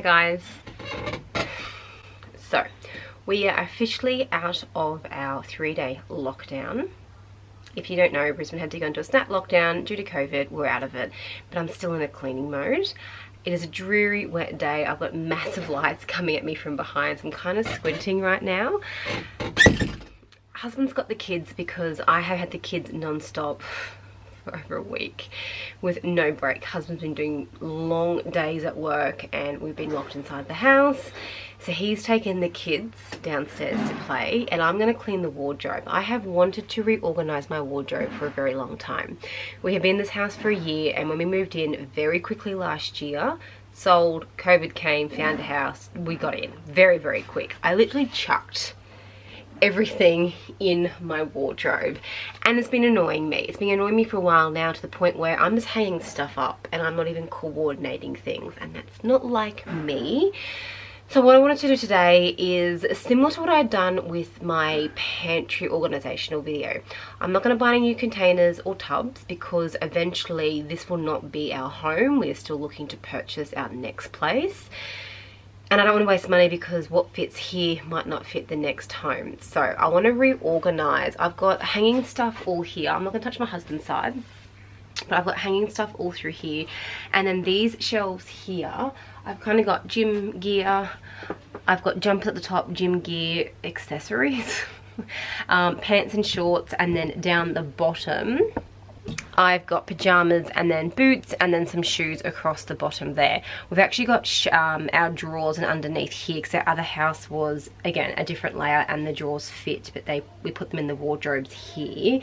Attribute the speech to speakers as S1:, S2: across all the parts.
S1: guys. So we are officially out of our 3-day lockdown. If you don't know, Brisbane had to go into a snap lockdown due to COVID. We're out of it, but I'm still in a cleaning mode. It is a dreary, wet day. I've got massive lights coming at me from behind, so I'm kind of squinting right now. Husband's got the kids because I have had the kids non-stop for over a week with no break. Husband's been doing long days at work and we've been locked inside the house. So he's taken the kids downstairs to play and I'm going to clean the wardrobe. I have wanted to reorganize my wardrobe for a very long time. We have been in this house for a year, and when we moved in very quickly last year, sold, COVID came, found a house, we got in very, very quick. I literally chucked everything in my wardrobe and it's been annoying me. It's been annoying me for a while now, to the point where I'm just hanging stuff up and I'm not even coordinating things, and that's not like me. So what I wanted to do today is similar to what I'd done with my pantry organizational video. I'm not going to buy any new containers or tubs because eventually this will not be our home. We're still looking to purchase our next place. And I don't want to waste money because what fits here might not fit the next home. So I want to reorganize. I've got hanging stuff all here. I'm not going to touch my husband's side, but I've got hanging stuff all through here. And then these shelves here, I've kind of got gym gear. I've got jumpers at the top, gym gear, accessories, pants and shorts, and then down the bottom I've got pajamas and then boots and then some shoes across the bottom there. We've actually got our drawers and underneath here because our other house was, again, a different layout and the drawers fit, but we put them in the wardrobes here.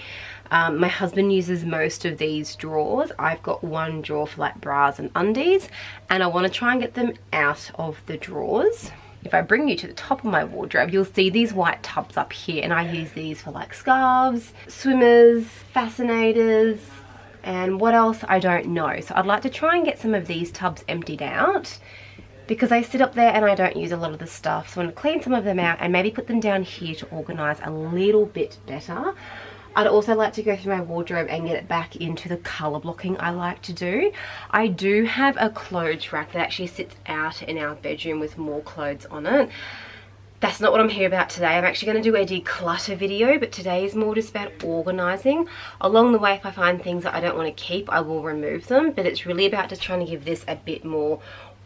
S1: My husband uses most of these drawers. I've got one drawer for like bras and undies, and I want to try and get them out of the drawers. If I bring you to the top of my wardrobe, you'll see these white tubs up here, and I use these for like scarves, swimmers, fascinators, and what else I don't know. So I'd like to try and get some of these tubs emptied out because they sit up there and I don't use a lot of the stuff. So I'm going to clean some of them out and maybe put them down here to organize a little bit better. I'd also like to go through my wardrobe and get it back into the color blocking I like to do. I do have a clothes rack that actually sits out in our bedroom with more clothes on it. That's not what I'm here about today. I'm actually going to do a declutter video, but today is more just about organizing. Along the way, if I find things that I don't want to keep, I will remove them, but it's really about just trying to give this a bit more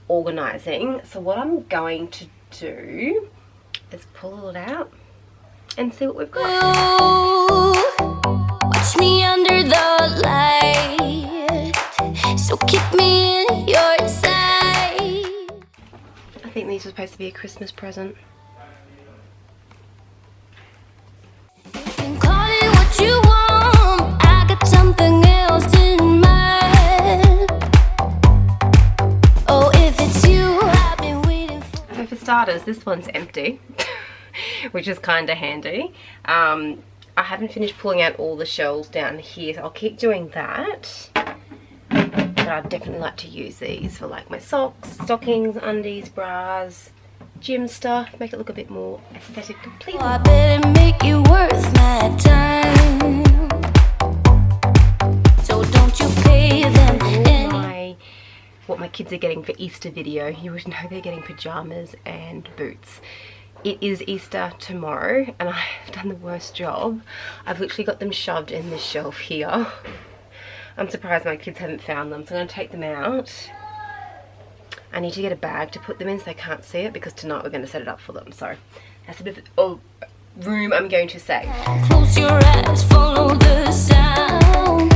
S1: organizing. So what I'm going to do is pull it out and see what we've got. Watch me under the light, so keep me in your sight. I think these are supposed to be a Christmas present. And call it what you want, I got something else in mind. Oh, if it's you I've been waiting for. So for starters, this one's empty. Which is kind of handy. I haven't finished pulling out all the shelves down here, so I'll keep doing that. But I'd definitely like to use these for like my socks, stockings, undies, bras, gym stuff, make it look a bit more aesthetic complete. Oh, I better make it worth my time, so don't you pay them any. What my kids are getting for Easter video, you would know they're getting pajamas and boots. It is Easter tomorrow and I've done the worst job. I've literally got them shoved in this shelf here. I'm surprised my kids haven't found them, so I'm going to take them out. I need to get a bag to put them in so they can't see it, because tonight we're going to set it up for them. So that's a bit of room I'm going to save. Close your eyes, follow the sound.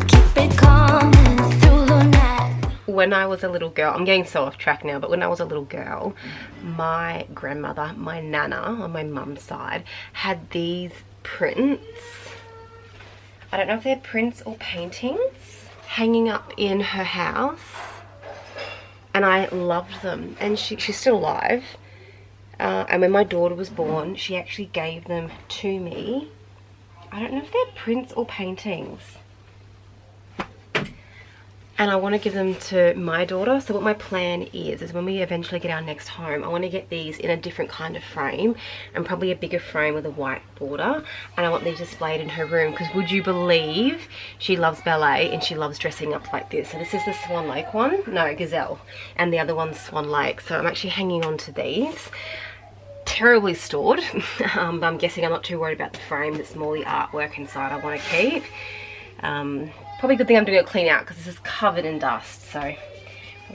S1: Keep it coming through the night. When I was a little girl, I'm getting so off track now, but when I was a little girl, my grandmother, my nana on my mum's side, had these prints. I don't know if they're prints or paintings hanging up in her house, and I loved them. And she's still alive, and when my daughter was born, she actually gave them to me. I don't know if they're prints or paintings. and I want to give them to my daughter. So what my plan is when we eventually get our next home, I want to get these in a different kind of frame and probably a bigger frame with a white border, and I want these displayed in her room, because would you believe she loves ballet and she loves dressing up like this. So this is the Swan Lake one, no, Gazelle, and the other one's Swan Lake. So I'm actually hanging on to these. Terribly stored, but I'm guessing I'm not too worried about the frame. It's more the artwork inside I want to keep. Probably a good thing I'm doing a clean out, because this is covered in dust, so I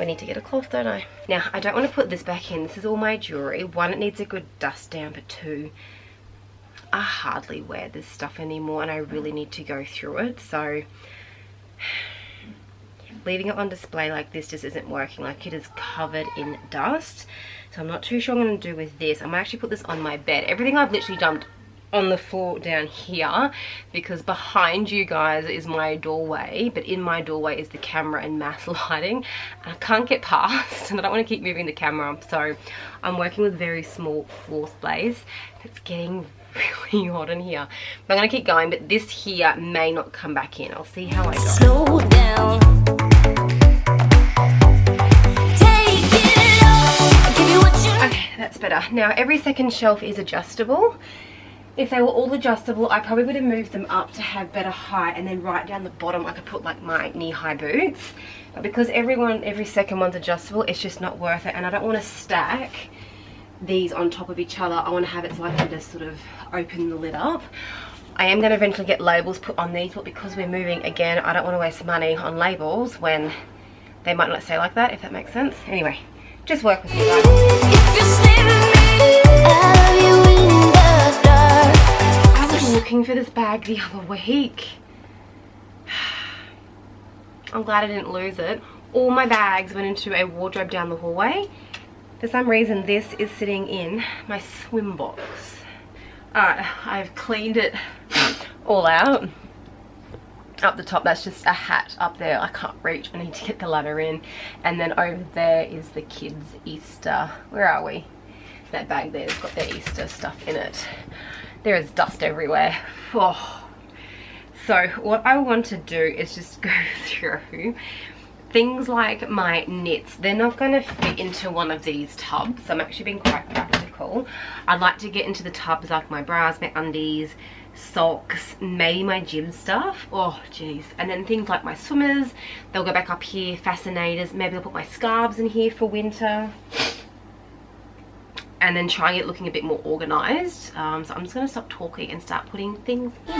S1: need to get a cloth, don't I? Now, I don't want to put this back in. This is all my jewellery. One, it needs a good dust down, but two, I hardly wear this stuff anymore and I really need to go through it. So leaving it on display like this just isn't working. Like, it is covered in dust. So I'm not too sure what I'm going to do with this. I might actually put this on my bed. Everything I've literally dumped on the floor down here, because behind you guys is my doorway, but in my doorway is the camera and mass lighting, and I can't get past, and I don't want to keep moving the camera, so I'm working with very small floor space. It's getting really hot in here. I'm going to keep going, but this here may not come back in. I'll see how I go.
S2: Slow down.
S1: Okay, that's better. Now every second shelf is adjustable. If they were all adjustable, I probably would have moved them up to have better height, and then right down the bottom I could put like my knee-high boots. But because every second one's adjustable, it's just not worth it, and I don't want to stack these on top of each other. I want to have it so I can just sort of open the lid up. I am going to eventually get labels put on these, but because we're moving again, I don't want to waste money on labels when they might not say like that, if that makes sense. Anyway, just work with me, guys. I was looking for this bag the other week. I'm glad I didn't lose it. All my bags went into a wardrobe down the hallway. For some reason, this is sitting in my swim box. Alright, I've cleaned it all out. Up the top, that's just a hat up there. I can't reach. I need to get the ladder in. And then over there is the kids' Easter. Where are we? That bag there's got their Easter stuff in it. There is dust everywhere. Oh. So what I want to do is just go through things like my knits. They're not going to fit into one of these tubs. I'm actually being quite practical. I'd like to get into the tubs like my bras, my undies, socks, maybe my gym stuff. Oh geez. And then things like my swimmers, they'll go back up here. Fascinators, maybe I'll put my scarves in here for winter, and then try and get looking a bit more organized. So I'm just going to stop talking and start putting things in.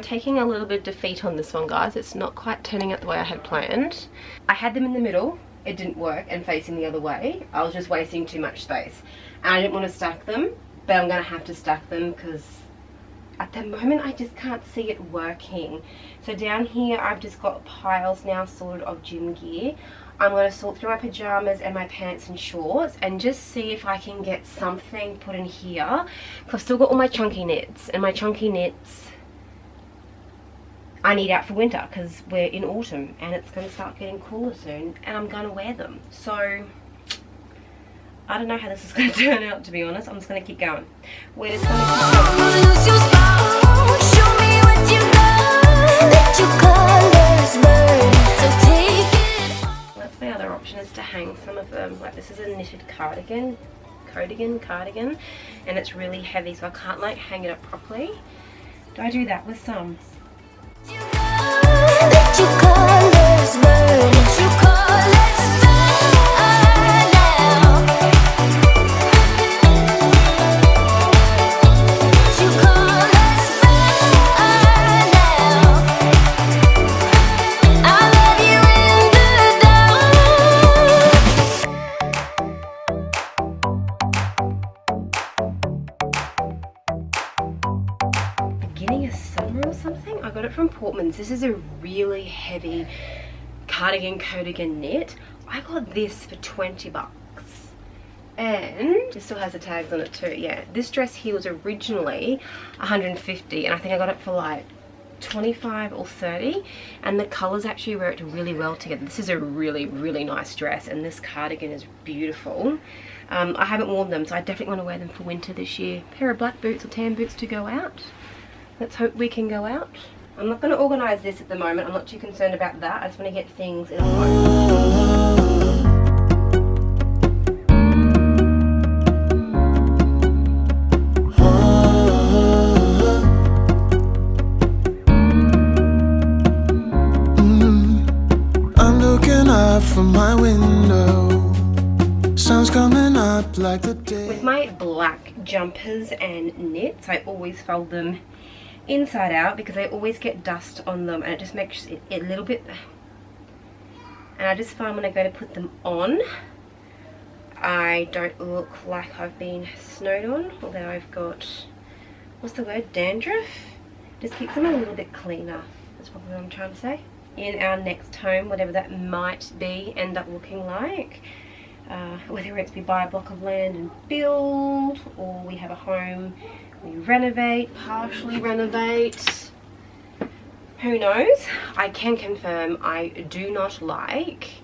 S1: Taking a little bit of defeat on this one, guys. It's not quite turning out the way I had planned. I had them in the middle, it didn't work, and facing the other way. I was just wasting too much space, and I didn't want to stack them, but I'm gonna have to stack them because at the moment I just can't see it working. So down here I've just got piles now sorted of gym gear. I'm going to sort through my pajamas and my pants and shorts and just see if I can get something put in here. I've still got all my chunky knits, and my chunky knits I need out for winter because we're in autumn and it's going to start getting cooler soon, and I'm going to wear them. So I don't know how this is going to turn out, to be honest. I'm just going to keep going. We're just going to keep going. That's my other option, is to hang some of them. Like, this is a knitted cardigan, and it's really heavy, so I can't like hang it up properly. Do I do that with some?
S2: Let your colors burn. Let your colors burn now. Let your colors burn now. I love you in the
S1: Beginning of summer or something. I got it from Portman's. This is a really heavy cardigan knit. I got this for 20 bucks. And it still has the tags on it too. Yeah, this dress here was originally 150 and I think I got it for like 25 or 30, and the colors actually worked really well together. This is a really nice dress, and this cardigan is beautiful. I haven't worn them, so I definitely want to wear them for winter this year. A pair of black boots or tan boots to go out. Let's hope we can go out. I'm not going to organise this at the moment. I'm not too concerned about that. I just want to get things in a home.
S3: I'm looking up from my window. Sun's coming up like the day.
S1: With my black jumpers and knits, I always fold them inside out because they always get dust on them, and it just makes it a little bit, and I just find when I go to put them on, I don't look like I've been snowed on, although I've got, what's the word, dandruff. Just keeps them a little bit cleaner. That's probably what I'm trying to say. In our next home, whatever that might be, end up looking like, whether it's we buy a block of land and build, or we have a home, we renovate, partially renovate, who knows. I can confirm I do not like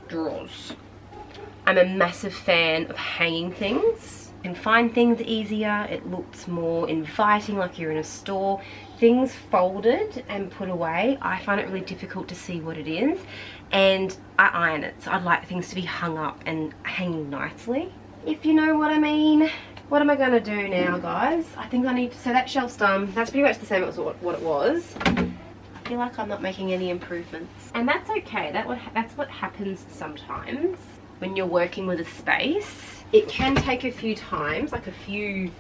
S1: drawers. I'm a massive fan of hanging things. You can find things easier, it looks more inviting, like you're in a store. Things folded and put away, I find it really difficult to see what it is, and I iron it, so I'd like things to be hung up and hanging nicely, if you know what I mean. What am I going to do now, guys? I think I need to, so that shelf's done. That's pretty much the same as what it was. I feel like I'm not making any improvements, and that's okay. That's what happens sometimes when you're working with a space. It can take a few times, like a few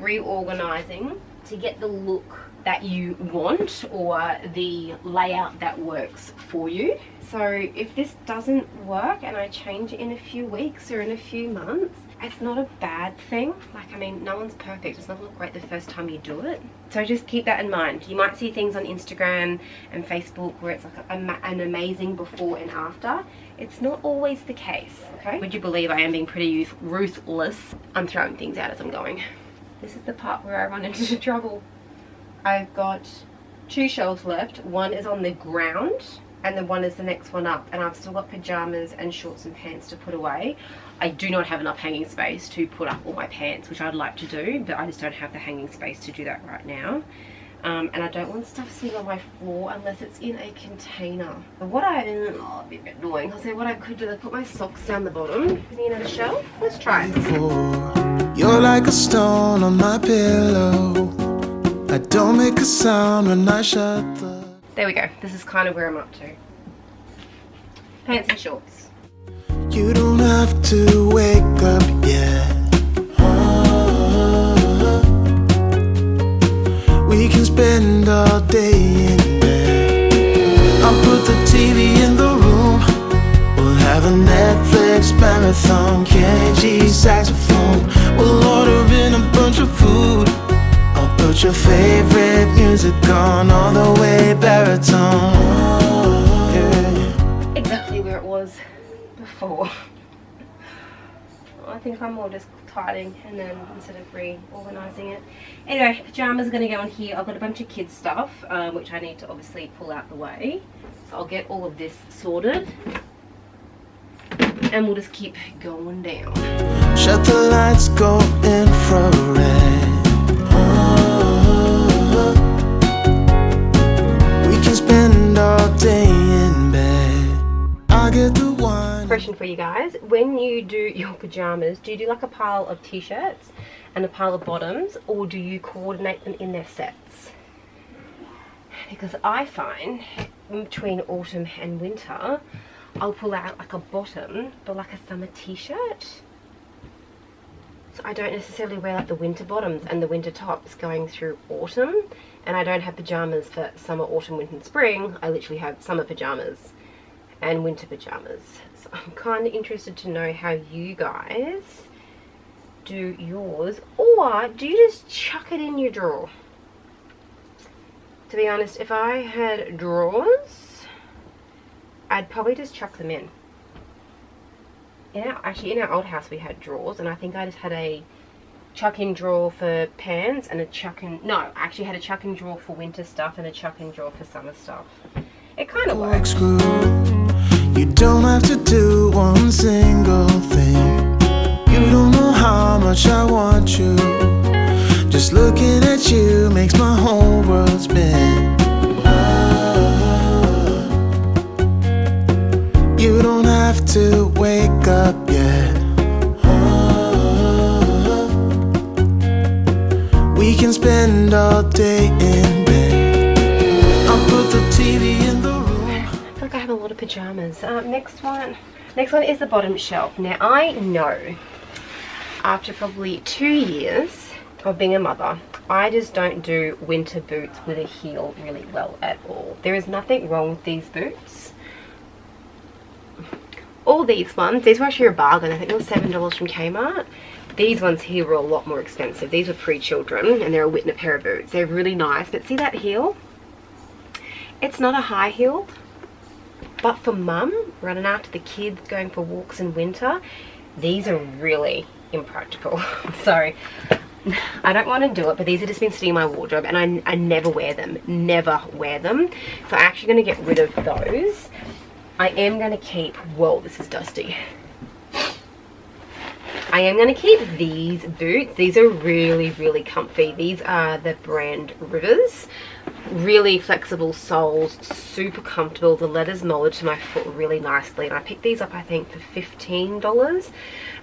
S1: reorganizing, to get the look that you want or the layout that works for you. So if this doesn't work and I change it in a few weeks or in a few months, it's not a bad thing. Like, I mean, no one's perfect. It's not gonna look great the first time you do it. So just keep that in mind. You might see things on Instagram and Facebook where it's like an amazing before and after. It's not always the case, okay? Would you believe I am being pretty ruthless? I'm throwing things out as I'm going. This is the part where I run into trouble. I've got 2 shelves left. One is on the ground and the one is the next one up, and I've still got pajamas and shorts and pants to put away. I do not have enough hanging space to put up all my pants, which I'd like to do, but I just don't have the hanging space to do that right now. And I don't want stuff sitting on my floor unless it's in a container. What it'd be a bit annoying. I'll say what I could do, I put my socks down the bottom. Is there another shelf? Let's try it.
S3: You're like a stone on my pillow. I don't make a sound when I shut the...
S1: There we go. This is kind of where I'm up to. Pants and shorts.
S3: You don't have to wake up yet. We can spend all day in bed. I'll put the TV in the room. We'll have a Netflix marathon. Kenny G saxophone. We'll order in a bunch of food. I'll put your favorite music on all the way baritone. Yeah.
S1: Exactly where it was before. I think I'm more just tidying and then instead of reorganizing it. Anyway, pajamas are going to go in here. I've got a bunch of kids stuff, which I need to obviously pull out the way. So I'll get all of this sorted. And we'll just keep going down.
S3: Shut the lights, go infrared. We can spend all day in bed. I'll get the wine.
S1: Question for you guys. When you do your pajamas, do you do like a pile of t-shirts and a pile of bottoms, or do you coordinate them in their sets? because I find between autumn and winter, I'll pull out like a bottom, but like a summer t-shirt. So I don't necessarily wear like the winter bottoms and the winter tops going through autumn. And I don't have pajamas for summer, autumn, winter and spring. I literally have summer pajamas and winter pajamas. So I'm kind of interested to know how you guys do yours, or do you just chuck it in your drawer? To be honest, if I had drawers, I'd probably just chuck them in. Actually in our old house we had drawers, and I think I just had a chuck-in drawer for pants and a chuck-in, no, I actually had a chuck-in drawer for winter stuff and a chuck-in drawer for summer stuff. It kind of works.
S3: You don't have to do one single thing. You don't know how much I want you. Just looking at you makes my whole world spin. You don't have to wake up yet. We can spend all day in bed. I'll put the TV in the room.
S1: I feel like I have a lot of pajamas. Next one is the bottom shelf. Now I know, after probably 2 years of being a mother, I just don't do winter boots with a heel really well at all. There is nothing wrong with these boots. All these ones, these were actually a bargain. I think it was $7 from Kmart. These ones here were a lot more expensive. These were pre-children and they're a Whitner pair of boots. They're really nice, but see that heel? It's not a high heel, but for mum, running after the kids, going for walks in winter, these are really impractical. So I don't want to do it, but these have just been sitting in my wardrobe and I never wear them. Never wear them. So I'm actually going to get rid of those. I am going to keep, whoa, this is dusty. I am going to keep these boots. These are really, really comfy. These are the brand Rivers. Really flexible soles, super comfortable. The leather's molded to my foot really nicely. And I picked these up, I think, for $15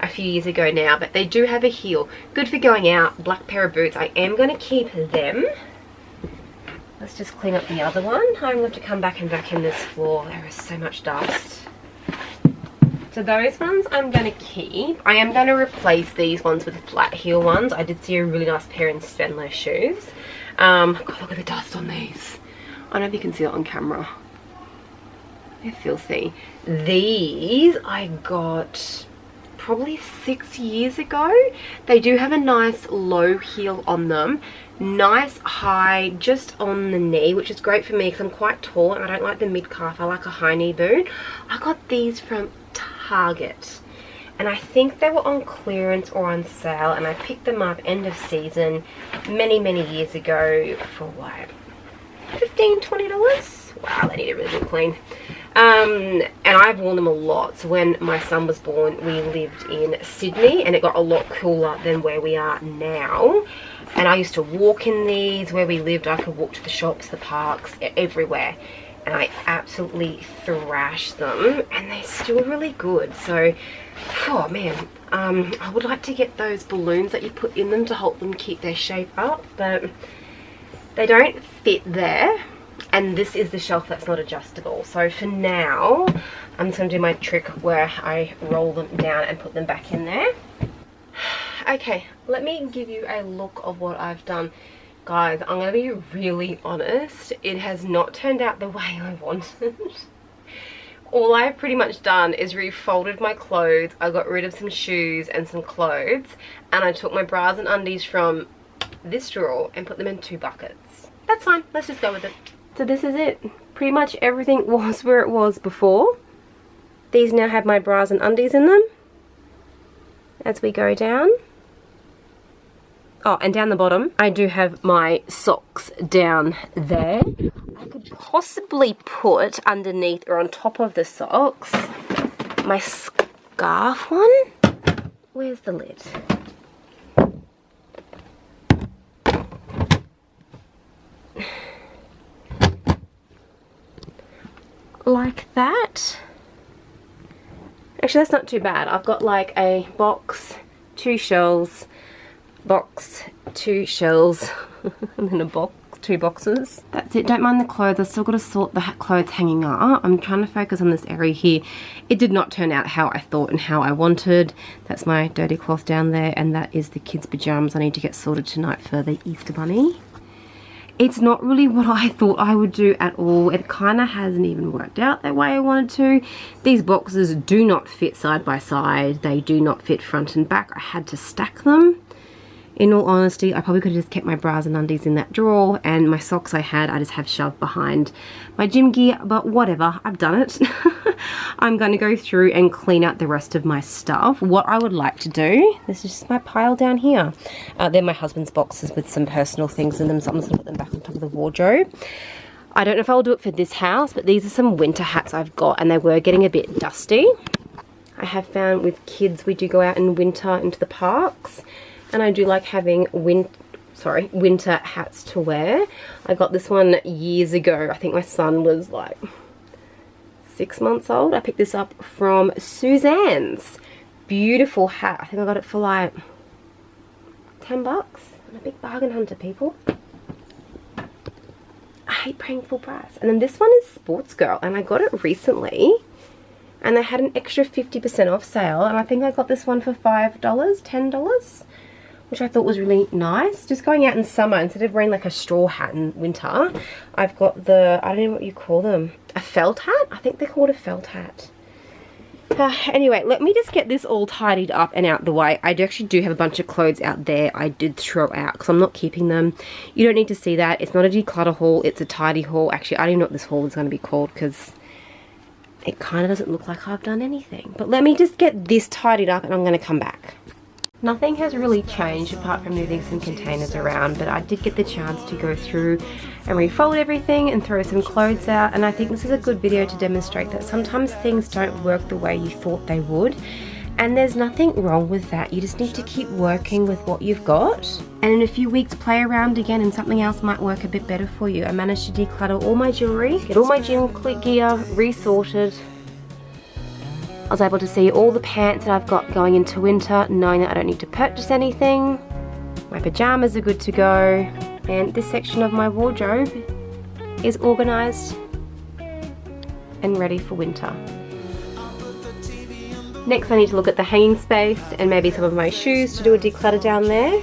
S1: a few years ago now. But they do have a heel. Good for going out. Black pair of boots. I am going to keep them. Let's just clean up the other one. I'm going to have to come back and vacuum this floor. There is so much dust. So those ones I'm going to keep. I am going to replace these ones with flat heel ones. I did see a really nice pair in Spenless shoes. God, look at the dust on these. I don't know if you can see it on camera. They're filthy. These I got probably 6 years ago. They do have a nice low heel on them. Nice high just on the knee, which is great for me because I'm quite tall and I don't like the mid-calf. I like a high knee boot. I got these from Target and I think they were on clearance or on sale, and I picked them up end of season many years ago for what, $15–20? Wow, they need a really good clean. And I've worn them a lot. So when my son was born, we lived in Sydney and it got a lot cooler than where we are now. And I used to walk in these. Where we lived, I could walk to the shops, the parks, everywhere. And I absolutely thrashed them. And they're still really good. So, oh man, I would like to get those balloons that you put in them to help them keep their shape up. But they don't fit there. And this is the shelf that's not adjustable. So for now, I'm just going to do my trick where I roll them down and put them back in there. Okay, let me give you a look of what I've done. Guys, I'm going to be really honest. It has not turned out the way I wanted. All I've pretty much done is refolded my clothes. I got rid of some shoes and some clothes. And I took my bras and undies from this drawer and put them in 2 buckets. That's fine. Let's just go with it. So this is it. Pretty much everything was where it was before. These now have my bras and undies in them. As we go down. Oh, and down the bottom, I do have my socks down there. I could possibly put underneath or on top of the socks my scarf one. Where's the lid? Like that. Actually, that's not too bad. I've got like a box, 2 shelves, box, 2 shelves, and then a box, 2 boxes. That's it. Don't mind the clothes. I've still got to sort the clothes hanging up. I'm trying to focus on this area here. It did not turn out how I thought and how I wanted. That's my dirty cloth down there, and that is the kids' pajamas I need to get sorted tonight for the Easter bunny. It's not really what I thought I would do at all. It kind of hasn't even worked out the way I wanted to. These boxes do not fit side by side. They do not fit front and back. I had to stack them. In all honesty, I probably could have just kept my bras and undies in that drawer, and my socks I just have shoved behind my gym gear, but whatever, I've done it. I'm going to go through and clean out the rest of my stuff. What I would like to do, this is just my pile down here. They're my husband's boxes with some personal things in them, so I'm just going to put them back on top of the wardrobe. I don't know if I'll do it for this house, but these are some winter hats I've got, and they were getting a bit dusty. I have found with kids, we do go out in winter into the parks, and I do like having winter hats to wear. I got this one years ago. I think my son was like 6 months old. I picked this up from Suzanne's. Beautiful hat. I think I got it for like 10 bucks. I'm a big bargain hunter, people. I hate paying full price. And then this one is Sports Girl, and I got it recently. And they had an extra 50% off sale, and I think I got this one for $5, $10. Which I thought was really nice. Just going out in summer, instead of wearing like a straw hat in winter, I've got the, I don't know what you call them, a felt hat? I think they're called a felt hat. Anyway, let me just get this all tidied up and out the way. I actually do have a bunch of clothes out there I did throw out because I'm not keeping them. You don't need to see that. It's not a declutter haul, it's a tidy haul. Actually, I don't even know what this haul is going to be called because it kind of doesn't look like I've done anything. But let me just get this tidied up and I'm going to come back. Nothing has really changed apart from moving some containers around, but I did get the chance to go through and refold everything and throw some clothes out, and I think this is a good video to demonstrate that sometimes things don't work the way you thought they would, and there's nothing wrong with that. You just need to keep working with what you've got, and in a few weeks play around again and something else might work a bit better for you. I managed to declutter all my jewellery, get all my gym gear resorted. I was able to see all the pants that I've got going into winter, knowing that I don't need to purchase anything. My pajamas are good to go, and this section of my wardrobe is organised and ready for winter. Next I need to look at the hanging space and maybe some of my shoes to do a declutter down there.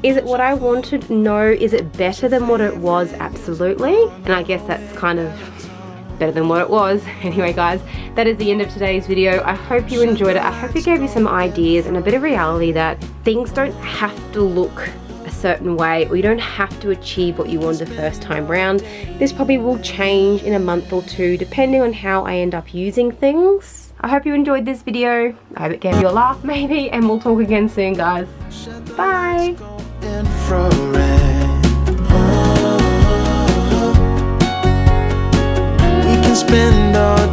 S1: Is it what I wanted? No. Is it better than what it was? Absolutely. And I guess that's kind of better than what it was. Anyway guys, that is the end of today's video. I hope you enjoyed it. I hope it gave you some ideas and a bit of reality that things don't have to look a certain way, or you don't have to achieve what you want the first time round. This probably will change in a month or two depending on how I end up using things. I hope you enjoyed this video. I hope it gave you a laugh maybe, and we'll talk again soon guys. Bye.
S3: Spend all